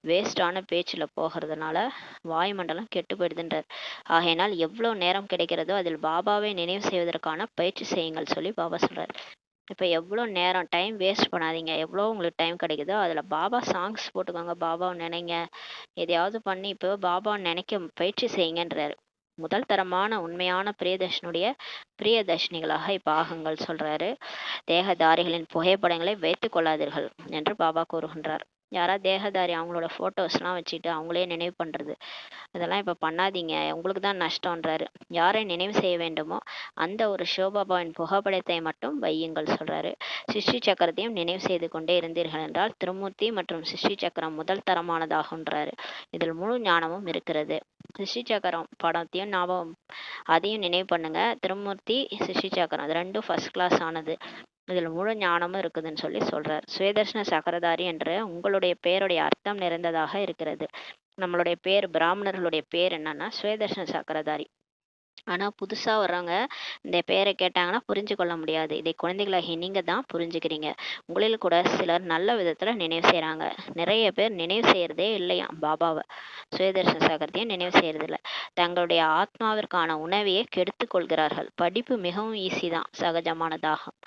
வேஸ்டான பேச்சுல போகிறதுனால வாயுமண்டலம் கெட்டு போயிடுதுன்றார். ஆகையினால் எவ்வளவு நேரம் கிடைக்கிறதோ அதில் பாபாவை நினைவு செய்வதற்கான பயிற்சி செய்யுங்கள் சொல்லி பாபா சொல்றாரு. இப்போ எவ்வளோ நேரம் டைம் வேஸ்ட் பண்ணாதீங்க. எவ்வளோ உங்களுக்கு டைம் கிடைக்குதோ அதில் பாபா சாங்ஸ் போட்டுக்கோங்க, பாபாவை நினைங்க, எதையாவது பண்ணி இப்போ பாபாவை நினைக்க பயிற்சி செய்யுங்கன்றாரு. முதல் தரமான உண்மையான பிரியதர்ஷினிகளாக இப்போ ஆகுங்கள் சொல்றாரு. தேகதாரிகளின் புகைப்படங்களை வைத்துக் கொள்ளாதீர்கள் என்று பாபா கூறுகின்றார். யாராவது தேகதாரி அவங்களோட ஃபோட்டோஸ்லாம் வச்சுட்டு அவங்களே நினைவு பண்ணுறது, அதெல்லாம் இப்போ பண்ணாதீங்க, உங்களுக்கு தான் நஷ்டம்ன்றாரு. யாரை நினைவு செய்ய வேண்டுமோ அந்த ஒரு சிவபாபாவின் புகைப்படத்தை மட்டும் வையுங்கள் சொல்றாரு. சிருஷ்டி சக்கரத்தையும் நினைவு செய்து கொண்டே இருந்தீர்கள் என்றால் திருமூர்த்தி மற்றும் சிருஷ்டி சக்கரம் முதல் தரமானதாகுன்றாரு. இதில் முழு ஞானமும் இருக்கிறது. சிருஷ்டி சக்கரம் படத்தையும் ஞாபகம், அதையும் நினைவு பண்ணுங்க. திருமூர்த்தி சிருஷ்டி சக்கரம் அது ரெண்டும் ஃபர்ஸ்ட் கிளாஸ் ஆனது. இதில் முழு ஞானமும் இருக்குதுன்னு சொல்லி சொல்றார். சுயதர்ஷன சக்கரதாரி என்று உங்களுடைய பெயருடைய அர்த்தம் நிறைந்ததாக இருக்கிறது. நம்மளுடைய பேர், பிராமணர்களுடைய பேர் என்னன்னா சுயதர்ஷன சக்கரதாரி. ஆனா புதுசா வர்றவங்க இந்த பேரை கேட்டாங்கன்னா புரிஞ்சு கொள்ள முடியாது. இதை குழந்தைகளாகி நீங்க தான் புரிஞ்சுக்கிறீங்க. உங்களில் கூட சிலர் நல்ல விதத்துல நினைவு செய்யறாங்க. நிறைய பேர் நினைவு செய்யறதே இல்லையா பாபாவை, சுயதர்ஷன சக்கரத்தையும் நினைவு செய்யறது இல்லை. தங்களுடைய ஆத்மாவிற்கான உணவையே கெடுத்து கொள்கிறார்கள். படிப்பு மிகவும் ஈஸி தான், சகஜமானதாகும்.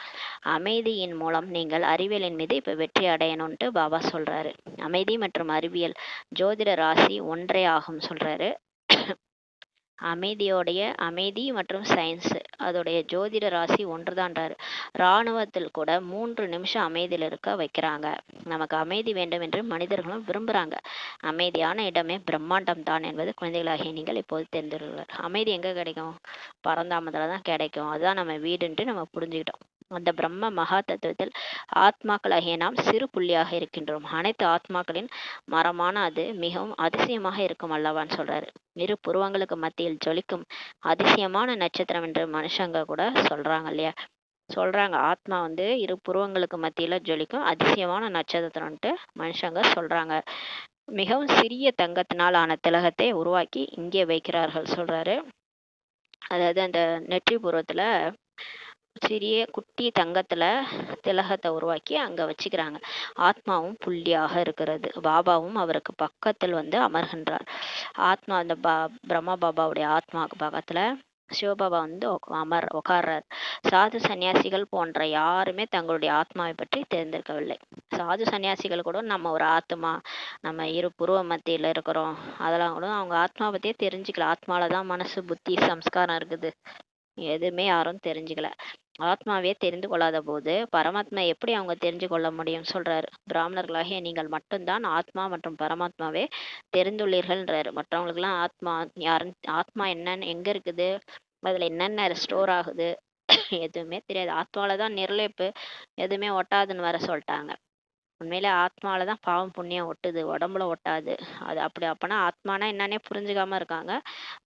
அமைதியின் மூலம் நீங்கள் அறிவியலின் மீது இப்ப வெற்றி அடையணும்ட்டு பாபா சொல்றாரு. அமைதி மற்றும் அறிவியல் ஜோதிட ராசி ஒன்றே ஆகும் சொல்றாரு. அமைதி மற்றும் சயின்ஸ் அதோடைய ஜோதிட ராசி ஒன்றுதான்றாரு. இராணுவத்தில் கூட 3 நிமிஷம் அமைதியில் இருக்க வைக்கிறாங்க. நமக்கு அமைதி வேண்டும் என்று மனிதர்களும் விரும்புறாங்க. அமைதியான இடமே பிரம்மாண்டம் தான் என்பது குழந்தைகளாகிய நீங்கள் இப்போது தெரிந்துள்ளார். அமைதி எங்க கிடைக்கும்? பரந்தாமத்துல தான் கிடைக்கும். அதுதான் நம்ம வீடுன்ட்டு நம்ம புரிஞ்சுக்கிட்டோம். அந்த பிரம்ம மகா தத்துவத்தில் ஆத்மாக்களாகிய நாம் சிறு புள்ளியாக இருக்கின்றோம். அனைத்து ஆத்மாக்களின் மரமான அது மிகவும் அதிசயமாக இருக்கும் அல்லவான்னு சொல்றாரு. இரு புருவங்களுக்கு மத்தியில் ஜொலிக்கும் அதிசயமான நட்சத்திரம் என்று மனுஷங்க கூட சொல்றாங்க இல்லையா, சொல்றாங்க. ஆத்மா இரு புருவங்களுக்கு மத்தியில ஜொலிக்கும் அதிசயமான நட்சத்திரம்ட்டு மனுஷங்க சொல்றாங்க. மிகவும் சிறிய தங்கத்தினால் ஆன திலகத்தை உருவாக்கி இங்கே வைக்கிறார்கள் சொல்றாரு. அதாவது அந்த நெற்றி புருவத்துல சிறிய குட்டி தங்கத்துல திலகத்தை உருவாக்கி அங்க வச்சுக்கிறாங்க. ஆத்மாவும் புள்ளியாக இருக்கிறது. பாபாவும் அவருக்கு பக்கத்தில் வந்து அமர்கின்றார். ஆத்மா அந்த பிரம்மா பாபாவுடைய ஆத்மாவுக்கு பக்கத்துல சிவபாபா வந்து உட்கார்றார். சாது சன்னியாசிகள் போன்ற யாருமே தங்களுடைய ஆத்மாவை பற்றி தெரிந்திருக்கவில்லை. சாது சன்னியாசிகள் கூட நம்ம ஒரு ஆத்மா, நம்ம இரு புருவ மத்தியில இருக்கிறோம், அதெல்லாம் கூட அவங்க ஆத்மா பத்தியே தெரிஞ்சுக்கல. ஆத்மாலதான் மனசு, புத்தி, சம்ஸ்காரம் இருக்குது. எதுவுமே யாரும் தெரிஞ்சுக்கல. ஆத்மாவே தெரிந்து கொள்ளாத போது பரமாத்மா எப்படி அவங்க தெரிஞ்சு கொள்ள முடியும் சொல்றாரு. பிராமணர்களாகிய நீங்கள் மட்டும்தான் ஆத்மா மற்றும் பரமாத்மாவே தெரிந்துள்ளீர்கள்ன்றாரு. மற்றவங்களுக்கு எல்லாம் ஆத்மா யாருன்னு, ஆத்மா என்னன்னு, எங்க இருக்குது, அதுல என்னென்ன ஸ்டோர் ஆகுது எதுவுமே தெரியாது. ஆத்மாலதான் நிர்லேப்பு, எதுவுமே ஒட்டாதுன்னு வேற சொல்லிட்டாங்க. உண்மையிலே ஆத்மாலதான் பாவம் புண்ணியம் ஒட்டுது, உடம்புல ஒட்டாது. அது அப்படி அப்பனா ஆத்மானா என்னன்னே புரிஞ்சுக்காம இருக்காங்க,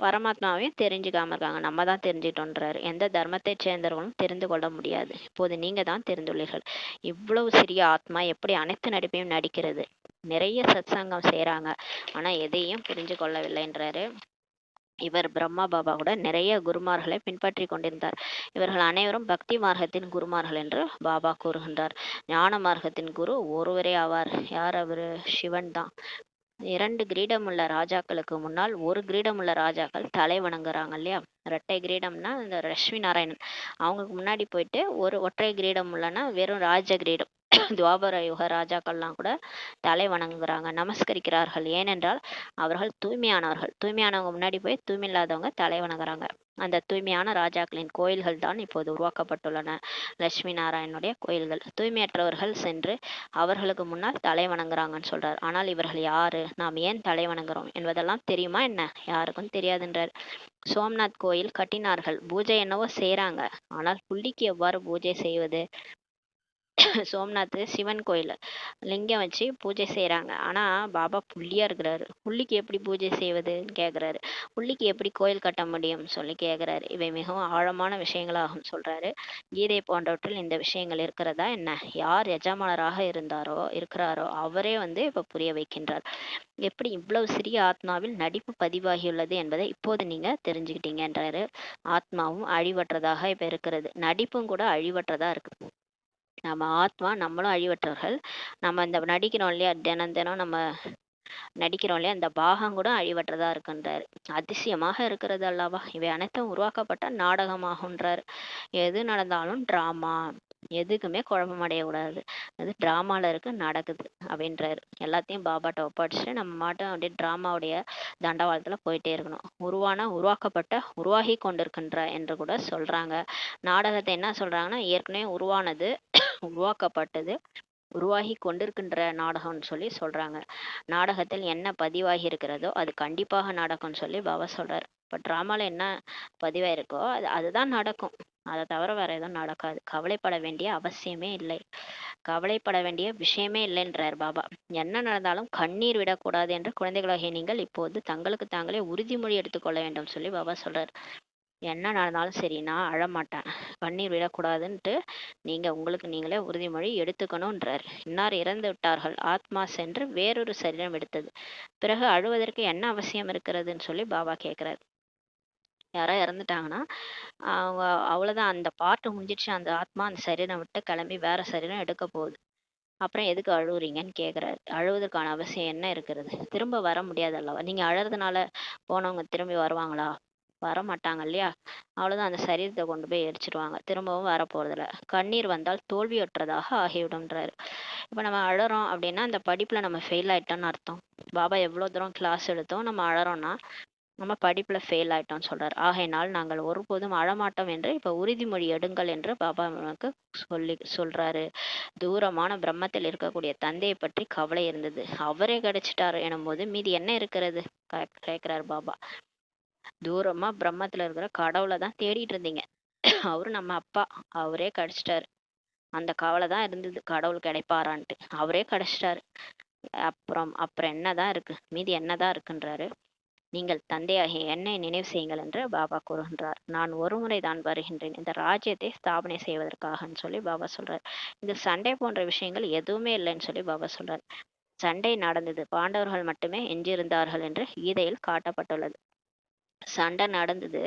பரமாத்மாவையும் தெரிஞ்சுக்காம இருக்காங்க. நம்ம தான் தெரிஞ்சிட்டோன்றாரு. எந்த தர்மத்தை சேர்ந்தவர்களும் தெரிந்து கொள்ள முடியாது, இப்போது நீங்க தான் தெரிந்துள்ளீர்கள். இவ்வளவு சிறிய ஆத்மா எப்படி அனைத்து நடிப்பையும் நடிக்கிறது? நிறைய சத்சங்கம் செய்றாங்க, ஆனா எதையும் புரிஞ்சு கொள்ளவில்லைன்றாரு. இவர் பிரம்மா பாபா கூட நிறைய குருமார்களை பின்பற்றி கொண்டிருந்தார். இவர்கள் அனைவரும் பக்தி மார்க்கத்தின் குருமார்கள் என்று பாபா கூறுகின்றார். ஞான மார்க்கத்தின் குரு ஒருவரே ஆவார். யார் அவரு? சிவன் தான். 2 கிரீடமுள்ள ராஜாக்களுக்கு முன்னால் ஒரு கிரீடமுள்ள ராஜாக்கள் தலை வணங்குறாங்க இல்லையா? இரட்டை கிரீடம்னா இந்த லட்சுமி நாராயணன், அவங்களுக்கு முன்னாடி போயிட்டு ஒரு ஒற்றை கிரீடம் உள்ளனா வெறும் ராஜ கிரீடம் துவாபர யுக ராஜாக்கள்லாம் கூட தலை வணங்குறாங்க, நமஸ்கரிக்கிறார்கள். ஏனென்றால் அவர்கள் தூய்மையானவர்கள். தூய்மையானவங்க முன்னாடி போய் தூய்மை இல்லாதவங்க தலை வணங்குறாங்க. அந்த தூய்மையான ராஜாக்களின் கோயில்கள் தான் இப்போது உருவாக்கப்பட்டுள்ளன, லட்சுமி நாராயணனுடைய கோயில்கள். தூய்மையற்றவர்கள் சென்று அவர்களுக்கு முன்னால் தலை வணங்குறாங்கன்னு சொல்றார். ஆனால் இவர்கள் யாரு, நாம் ஏன் தலை வணங்குறோம் என்பதெல்லாம் தெரியுமா என்ன? யாருக்கும் தெரியாதுன்றார். சோம்நாத் கோயில் கட்டினார்கள், பூஜை என்னவோ செய்றாங்க, ஆனால் புள்ளிக்கு எவ்வாறு பூஜை செய்வது? சோம்நாத் சிவன் கோயில், லிங்கம் வச்சு பூஜை செய்றாங்க, ஆனா பாபா புள்ளியா இருக்கிறாரு, புள்ளிக்கு எப்படி பூஜை செய்வதுன்னு கேக்குறாரு. புள்ளிக்கு எப்படி கோயில் கட்ட முடியும் சொல்லி கேக்குறாரு. இவை மிகவும் ஆழமான விஷயங்களாகும் சொல்றாரு. கீதை போன்றவற்றில் இந்த விஷயங்கள் இருக்கிறதா என்ன? யார் எஜமானராக இருக்கிறாரோ அவரே வந்து இப்ப புரிய வைக்கின்றார். எப்படி இவ்வளவு சிறிய ஆத்மாவில் நடிப்பு பதிவாகியுள்ளது என்பதை இப்போது நீங்க தெரிஞ்சுக்கிட்டீங்கன்றாரு. ஆத்மாவும் அழிவற்றதாக இப்ப இருக்கிறது, நடிப்பும் கூட அழிவற்றதா இருக்கு. நம்ம ஆத்மா, நம்மளும் அழிவற்றவர்கள். நம்ம இந்த நடிக்கிறோம் இல்லையா, தினம் தினம் நம்ம நடிக்கிறோம் இல்லையா, அந்த பாகம் கூட அழிவற்றதா இருக்குன்றாரு. அதிசயமாக இருக்கிறது அல்லவா? இவை அனைத்தும் உருவாக்கப்பட்ட நாடகமாகுன்றாரு. எது நடந்தாலும் டிராமா, எதுக்குமே குழப்பம் அடையக்கூடாது. அது டிராமால இருக்கு, நடக்குது அப்படின்றாரு. எல்லாத்தையும் பாபாட்ட ஒப்படைச்சிட்டு நம்ம மாட்டும் அப்படியே டிராமாவுடைய தண்டவாளத்துல போயிட்டே இருக்கணும். உருவாக்கப்பட்ட உருவாகி கொண்டிருக்கின்ற என்று கூட சொல்றாங்க. நாடகத்தை என்ன சொல்றாங்கன்னா, ஏற்கனவே உருவானது, உருவாக்கப்பட்டது, உருவாகி கொண்டிருக்கின்ற நாடகம்னு சொல்லி சொல்றாங்க. நாடகத்தில் என்ன பதிவாகி இருக்கிறதோ அது கண்டிப்பாக நடக்கும்னு சொல்லி பாபா சொல்றாரு. இப்ப டிராமால என்ன பதிவாயிருக்கோ அதுதான் நடக்கும், அதை தவிர வேற எதுவும் நடக்காது. கவலைப்பட வேண்டிய அவசியமே இல்லை, கவலைப்பட வேண்டிய விஷயமே இல்லைன்றார் பாபா. என்ன நடந்தாலும் கண்ணீர் விடக்கூடாது என்று குழந்தைகளாகிய நீங்கள் இப்போது தங்களுக்கு தாங்களே உறுதிமொழி எடுத்துக்கொள்ள வேண்டும் சொல்லி பாபா சொல்றாரு. என்ன நடந்தாலும் சரி, நான் அழமாட்டேன், கண்ணீர் விடக்கூடாதுன்ட்டு நீங்க உங்களுக்கு நீங்களே உறுதிமொழி எடுத்துக்கணும்ன்றார். இன்னார் இறந்து விட்டார்கள், ஆத்மா சென்று வேறொரு சரீரம் எடுத்தது, பிறகு அழுவதற்கு என்ன அவசியம் இருக்கிறதுன்னு சொல்லி பாபா கேட்கிறார். யாரோ இறந்துட்டாங்கன்னா அவங்க அவ்வளவுதான், அந்த பாட்டு முடிஞ்சிடுச்சு, அந்த ஆத்மா அந்த சரீரம் விட்டு கிளம்பி வேற சரீரம் எடுக்க போகுது. அப்புறம் எதுக்கு அழுவுறீங்கன்னு கேக்குறாரு. அழுவதற்கான அவசியம் என்ன இருக்கிறது? திரும்ப வர முடியாது அல்லவா? நீங்க அழறதுனால போனவங்க திரும்பி வருவாங்களா? வர மாட்டாங்க இல்லையா? அவ்வளவுதான், அந்த சரீரத்தை கொண்டு போய் எரிச்சிடுவாங்க, திரும்பவும் வர போறதில்ல. கண்ணீர் வந்தால் தோல்வியுற்றதாக ஆகிவிடும்ன்றாரு. இப்ப நம்ம அழறோம் அப்படின்னா அந்த படிப்புல நம்ம ஃபெயில் ஆயிட்டோம்னு அர்த்தம். பாபா எவ்வளவு தூரம் கிளாஸ் எடுத்தோம், நம்ம அழறோம்னா நம்ம படிப்புல ஃபெயில் ஆயிட்டோம்னு சொல்றாரு. ஆகையினால் நாங்கள் ஒருபோதும் அழமாட்டோம் என்று இப்ப உறுதிமொழி எடுங்கள் என்று பாபா நமக்கு சொல்றாரு. தூரமான பிரம்மத்தில் இருக்கக்கூடிய தந்தையை பற்றி கவலை இருந்தது, அவரே கிடைச்சிட்டாரு எனும் போது மீதி என்ன இருக்கிறது கேட்கிறாரு பாபா. தூரமா பிரம்மத்துல இருக்கிற கடவுளை தான் தேடிட்டு இருந்தீங்க, அவரு நம்ம அப்பா, அவரே கிடைச்சிட்டாரு. அந்த கவலை தான் இருந்தது, கடவுள் கிடைப்பாரான்ட்டு, அவரே கிடைச்சிட்டாரு. அப்புறம் என்னதான் இருக்கு, மீதி என்னதான் இருக்குன்றாரு. நீங்கள் தந்தையாகிய என்னை நினைவு செய்யுங்கள் என்று பாபா கூறுகின்றார். நான் ஒருமுறை தான் வருகின்றேன் இந்த ராஜ்யத்தை ஸ்தாபனை செய்வதற்காகன்னு சொல்லி பாபா சொல்றார். இந்த சண்டை போன்ற விஷயங்கள் எதுவுமே இல்லைன்னு சொல்லி பாபா சொல்றார். சண்டை நடந்தது, பாண்டவர்கள் மட்டுமே எஞ்சியிருந்தார்கள் என்று கீதையில் காட்டப்பட்டுள்ளது. சண்டை நடந்தது.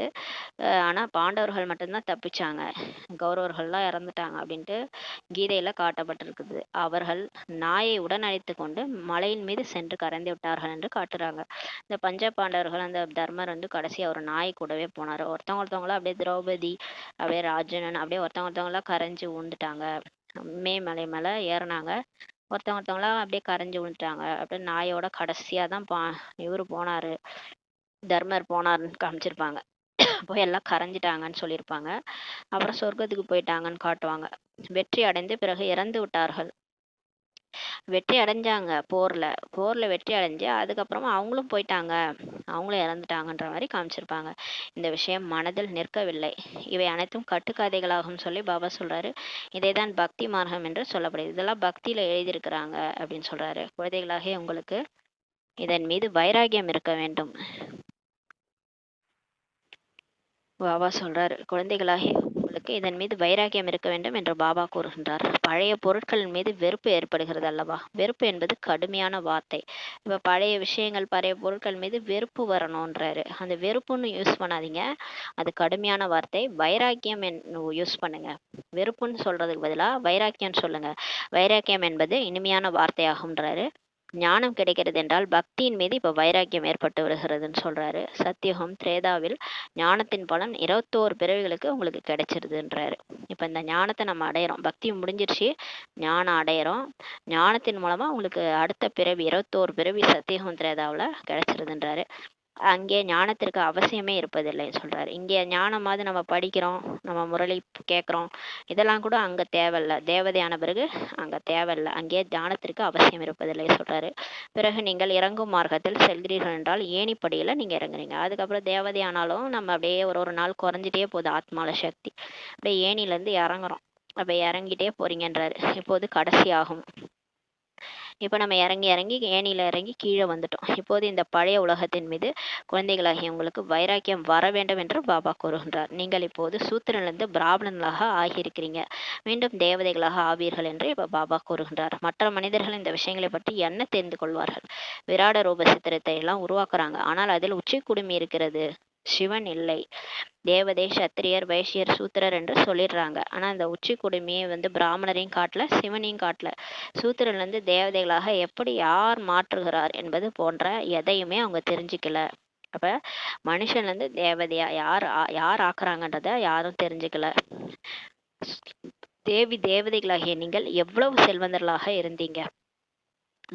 ஆனா பாண்டவர்கள் மட்டும்தான் தப்பிச்சாங்க. கௌரவர்கள்லாம் இறந்துட்டாங்க அப்படின்ட்டு கீதையில காட்டப்பட்டிருக்குது. அவர்கள் நாயை உடன் அழைத்துக் கொண்டு மலையின் மீது சென்று கரைந்து விட்டார்கள் என்று காட்டுறாங்க. இந்த பஞ்ச பாண்டவர்கள் அந்த தர்மர் வந்து கடைசியா ஒரு நாய் கூடவே போனாரு. ஒருத்தவங்களா அப்படியே திரௌபதி, அப்படியே ராஜனன் அப்படியே ஒருத்தவங்களா கரைஞ்சு விழுந்துட்டாங்க. மலை மேல ஏறுனாங்க. ஒருத்தவங்களா அப்படியே கரைஞ்சு விழுந்துட்டாங்க. அப்படியே நாயோட கடைசியா தான் இவரு போனாரு, தர்மர் போனாருன்னு காமிச்சிருப்பாங்க. போய் எல்லாம் கரைஞ்சிட்டாங்கன்னு சொல்லியிருப்பாங்க. அப்புறம் சொர்க்கத்துக்கு போயிட்டாங்கன்னு காட்டுவாங்க. வெற்றி அடைந்து பிறகு இறந்து விட்டார்கள். வெற்றி அடைஞ்சாங்க போர்ல. போர்ல வெற்றி அடைஞ்சு அதுக்கப்புறமா அவங்களும் போயிட்டாங்க, அவங்களும் இறந்துட்டாங்கன்ற மாதிரி காமிச்சிருப்பாங்க. இந்த விஷயம் மனதில் நிற்கவில்லை. இவை அனைத்தும் கட்டுக்கதைகளாகும் சொல்லி பாபா சொல்றாரு. இதைதான் பக்தி மார்க்கம் என்று சொல்லப்படுது. இதெல்லாம் பக்தியில எழுதியிருக்கிறாங்க அப்படின்னு சொல்றாரு. குழந்தைகளாகிய உங்களுக்கு இதன் மீது வைராகியம் இருக்க வேண்டும். பாபா சொல்றாரு, குழந்தைகளாகிய உங்களுக்கு இதன் மீது வைராகியம் இருக்க வேண்டும் என்று பாபா கூறுகின்றார். பழைய பொருட்களின் மீது வெறுப்பு ஏற்படுகிறது அல்லவா? வெறுப்பு என்பது கடுமையான வார்த்தை. இப்ப பழைய விஷயங்கள், பழைய பொருட்கள் மீது வெறுப்பு வரணும்ன்றாரு. அந்த வெறுப்புன்னு யூஸ் பண்ணாதீங்க, அது கடுமையான வார்த்தை. வைராக்கியம் யூஸ் பண்ணுங்க. வெறுப்புன்னு சொல்றதுக்கு பதிலா வைராக்கியம் சொல்லுங்க. வைராக்கியம் என்பது இனிமையான வார்த்தையாகும்ன்றாரு. ஞானம் கிடைக்கிறது என்றால் பக்தியின் மீது இப்ப வைராக்கியம் ஏற்பட்டு விடுகிறதுன்னு சொல்றாரு. சத்தியுகம் திரேதாவில் ஞானத்தின் பலன் 21 பிறவிகளுக்கு உங்களுக்கு கிடைச்சிருதுன்றாரு. இப்ப இந்த ஞானத்தை நம்ம அடையிறோம், பக்தி முடிஞ்சிருச்சு, ஞானம் அடையிறோம். ஞானத்தின் மூலமா உங்களுக்கு அடுத்த பிறவி 21 பிறவி சத்தியுகம் திரேதாவில் கிடைச்சிருதுன்றாரு. அங்கே ஞானத்திற்கு அவசியமே இருப்பதில்லைன்னு சொல்றாரு. இங்கே ஞானமாவது நம்ம படிக்கிறோம், நம்ம முரளி கேட்குறோம், இதெல்லாம் கூட அங்க தேவையில்ல. தேவதையான பிறகு அங்க தேவையில்லை, அங்கே ஞானத்திற்கு அவசியம் இருப்பதில்லை சொல்றாரு. பிறகு நீங்கள் இறங்கும் மார்க்கத்தில் செல்கிறீர்கள் என்றால் ஏணிப்படியில நீங்க இறங்குறீங்க. அதுக்கப்புறம் தேவதை ஆனாலும் நம்ம அப்படியே ஒரு ஒரு நாள் குறைஞ்சிட்டே போகுது ஆத்மால சக்தி. அப்படியே ஏணில இருந்து இறங்குறோம், அப்ப இறங்கிட்டே போறீங்கன்றாரு. இப்போது கடைசி ஆகும். இப்போ நம்ம இறங்கி இறங்கி ஏணியில இறங்கி கீழே வந்துட்டோம். இப்போது இந்த பழைய உலகத்தின் மீது குழந்தைகளாகிய உங்களுக்கு வைராக்கியம் வர வேண்டும் என்று பாபா கூறுகின்றார். நீங்கள் இப்போது சூத்திரனிலிருந்து பிராமணர்களாக ஆகியிருக்கிறீங்க, மீண்டும் தேவதைகளாக ஆவீர்கள் என்று இப்ப பாபா கூறுகின்றார். மற்ற மனிதர்கள் இந்த விஷயங்களை பற்றி என்ன தெரிந்து கொள்வார்கள்? விராட ரூப சித்திரத்தை எல்லாம் உருவாக்குறாங்க, ஆனால் அதில் உச்சி குடுமி இருக்கிறது, சிவன் இல்லை. தேவதை, சத்திரியர், வைசியர், சூத்திரர் என்று சொல்லிடுறாங்க. ஆனா அந்த உச்சி குடுமியை வந்து பிராமணரையும் காட்டல, சிவனையும் காட்டல. சூத்திரன்ல இருந்து தேவதைகளாக எப்படி யார் மாற்றுகிறார் என்பது போன்ற எதையுமே அவங்க தெரிஞ்சுக்கல. அப்ப மனுஷன்ல இருந்து தேவதையா யார் ஆக்குறாங்கன்றத யாரும் தெரிஞ்சுக்கல. தேவதைகளாகிய நீங்கள் எவ்வளவு செல்வந்தர்களாக இருந்தீங்க,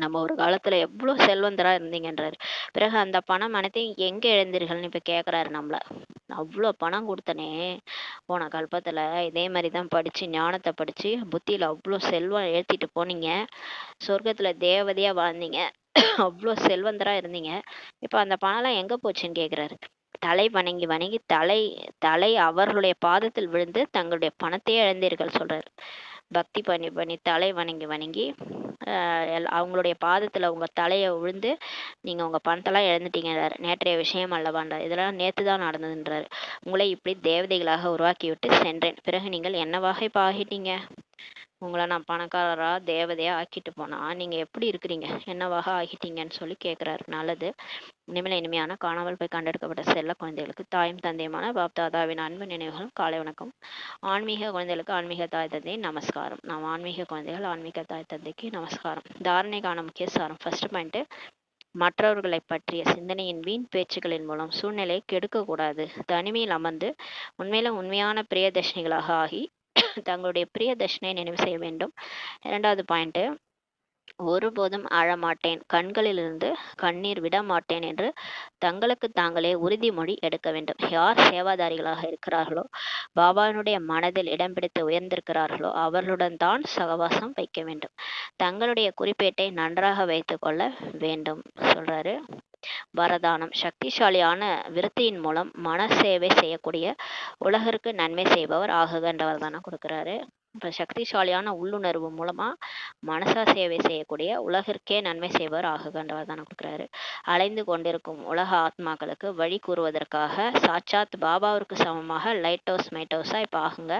நம்ம ஒரு காலத்துல எவ்வளவு செல்வந்தரா இருந்தீங்கன்றாரு. பிறகு அந்த பணம் அனைத்தையும் எங்க இழந்தீர்கள்னு இப்ப கேக்குறாரு நம்மள. அவ்வளோ பணம் கொடுத்தனே போன கல்பத்துல, இதே மாதிரிதான் படிச்சு ஞானத்தை படிச்சு புத்தியில அவ்வளோ செல்வம் ஏத்திட்டு போனீங்க, சொர்க்கத்துல தேவதையா வாழ்ந்தீங்க, அவ்வளோ செல்வந்தரா இருந்தீங்க, இப்ப அந்த பணம்லாம் எங்க போச்சுன்னு கேக்குறாரு. தலை வணங்கி வணங்கி தலை தலை அவர்களுடைய பாதத்தில் விழுந்து தங்களுடைய பணத்தையே இழந்தீர்கள் சொல்றாரு. பக்தி பண்ணி பண்ணி தலை வணங்கி வணங்கி அவங்களுடைய பாதத்துல உங்க தலையை விழுந்து நீங்க உங்க பணத்தெல்லாம் இழந்துட்டீங்கன்றாரு. நேற்றைய விஷயம் அல்லவான்றார். இதெல்லாம் நேத்து தான் நடந்ததுன்றாரு. உங்களை இப்படி தேவதைகளாக உருவாக்கி விட்டு சென்றேன், பிறகு நீங்கள் என்னவாக இப்ப ஆகிட்டீங்க? உங்களை நான் பணக்காரரா தேவதையா ஆக்கிட்டு போனா நீங்க எப்படி இருக்கிறீங்க, என்னவாக ஆகிட்டீங்கன்னு சொல்லி கேட்கிறாரு. நல்லது. இனிமேல் இனிமையான காணாமல் போய் கண்டெடுக்கப்பட்ட செல்ல குழந்தைகளுக்கு தாயும் தந்தையுமான பாப்தாதாவின் அன்பு நினைவுகளும் காலை வணக்கம். ஆன்மீக குழந்தைகளுக்கு ஆன்மீக தாய் தந்தை நமஸ்காரம். நாம் ஆன்மீக குழந்தைகள் ஆன்மீக தாய் தந்தைக்கு நமஸ்காரம். தாரணைக்கான முக்கிய சாரம். ஃபர்ஸ்ட் பாயிண்ட், மற்றவர்களை பற்றிய சிந்தனையின் வீண் பேச்சுக்களின் மூலம் சூழ்நிலையை கெடுக்கக்கூடாது. தனிமையில் அமர்ந்து உண்மையான பிரியதர்ஷினிகளாக ஆகி தங்களுடைய பிரியதர்ஷனை நினைவு செய்ய வேண்டும். இரண்டாவது பாயிண்ட், ஒருபோதும் அழமாட்டேன், கண்களிலிருந்து கண்ணீர் விட மாட்டேன் என்று தங்களுக்கு தாங்களே உறுதிமொழி எடுக்க வேண்டும். யார் சேவாதாரிகளாக இருக்கிறார்களோ, பாபாவினுடைய மனதில் இடம் பிடித்து உயர்ந்திருக்கிறார்களோ அவர்களுடன் தான் சகவாசம் வைக்க வேண்டும். தங்களுடைய குறிப்பேட்டை நன்றாக வைத்து கொள்ள வேண்டும் சொல்றாரு. வரதானம். சக்திசாலியான விருத்தியின் மூலம் மன சேவை செய்யக்கூடிய உலகிற்கு நன்மை செய்பவர் ஆகுகன்ற வரதானம் கொடுக்கிறாரு. இப்ப சக்திசாலியான உள்ளுணர்வு மூலமா மனசா சேவை செய்யக்கூடிய உலகிற்கே நன்மை செய்பவர் ஆகுகன்ற வரதானம் கொடுக்கிறாரு. அலைந்து கொண்டிருக்கும் உலக ஆத்மாக்களுக்கு வழி கூறுவதற்காக சாட்சாத் பாபாவிற்கு சமமாக லைட் ஹவுஸ் மைட் ஹவுஸா இப்ப ஆகுங்க.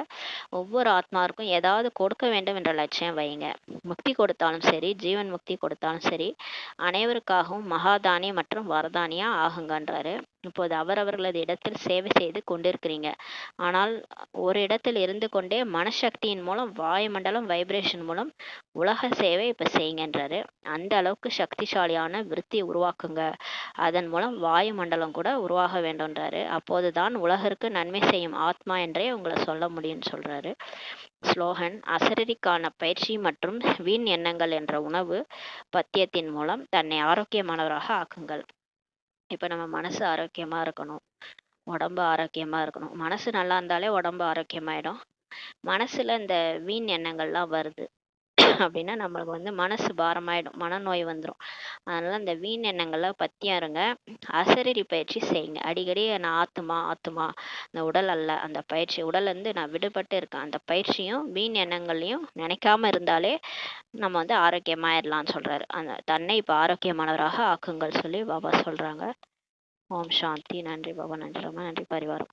ஒவ்வொரு ஆத்மாவுக்கும் ஏதாவது கொடுக்க வேண்டும் என்ற லட்சியம் வைங்க. முக்தி கொடுத்தாலும் சரி, ஜீவன் முக்தி கொடுத்தாலும் சரி, அனைவருக்காகவும் மகாதானி மற்றும் வரதானியா ஆகுங்கன்றாரு. இப்போது அவரவர்களது இடத்தில் சேவை செய்து கொண்டிருக்கிறீங்க. ஆனால் ஒரு இடத்தில் இருந்து கொண்டே மனசக்தியின் மூலம் வாயுமண்டலம் வைப்ரேஷன் மூலம் உலக சேவை இப்ப செய்யுங்கன்றாரு. அந்த அளவுக்கு சக்திசாலியான விருத்தி உருவாக்குங்க. அதன் மூலம் வாயுமண்டலம் கூட உருவாக வேண்டும்ன்றாரு. அப்போதுதான் உலகிற்கு நன்மை செய்யும் ஆத்மா என்றே உங்களை சொல்ல முடியும்னு சொல்றாரு. ஸ்லோகன்: அசரீரிக்கான பயிற்சி மற்றும் வீண் எண்ணங்கள் என்ற உணவு பத்தியத்தின் மூலம் தன்னை ஆரோக்கியமானவராக ஆக்குங்கள். இப்ப நம்ம மனசு ஆரோக்கியமா இருக்கணும், உடம்பு ஆரோக்கியமா இருக்கணும். மனசு நல்லா இருந்தாலே உடம்பு ஆரோக்கியமாயிடும். மனசுல இந்த வீண் எண்ணங்கள்லாம் வருது அப்படின்னா நம்மளுக்கு மனசு பாரமாயிடும், மனநோய் வந்துடும். அதனால இந்த வீண் எண்ணங்களை பத்தியம் இருங்க. அசரீரி பயிற்சி செய்யுங்க. அடிக்கடி நான் ஆத்துமா ஆத்துமா, இந்த உடல் அல்ல, அந்த பயிற்சி உடல் நான் விடுபட்டு இருக்கேன், அந்த பயிற்சியும் வீண் எண்ணங்களையும் நினைக்காம இருந்தாலே நம்ம ஆரோக்கியமாயிடலாம்னு சொல்றாரு. அந்த தன்னை இப்போ ஆரோக்கியமானவராக ஆக்குங்கள் சொல்லி பாபா சொல்றாங்க. ஓம் சாந்தி. நன்றி பாபா, நன்றி ரமா, நன்றி பரிவாரம்.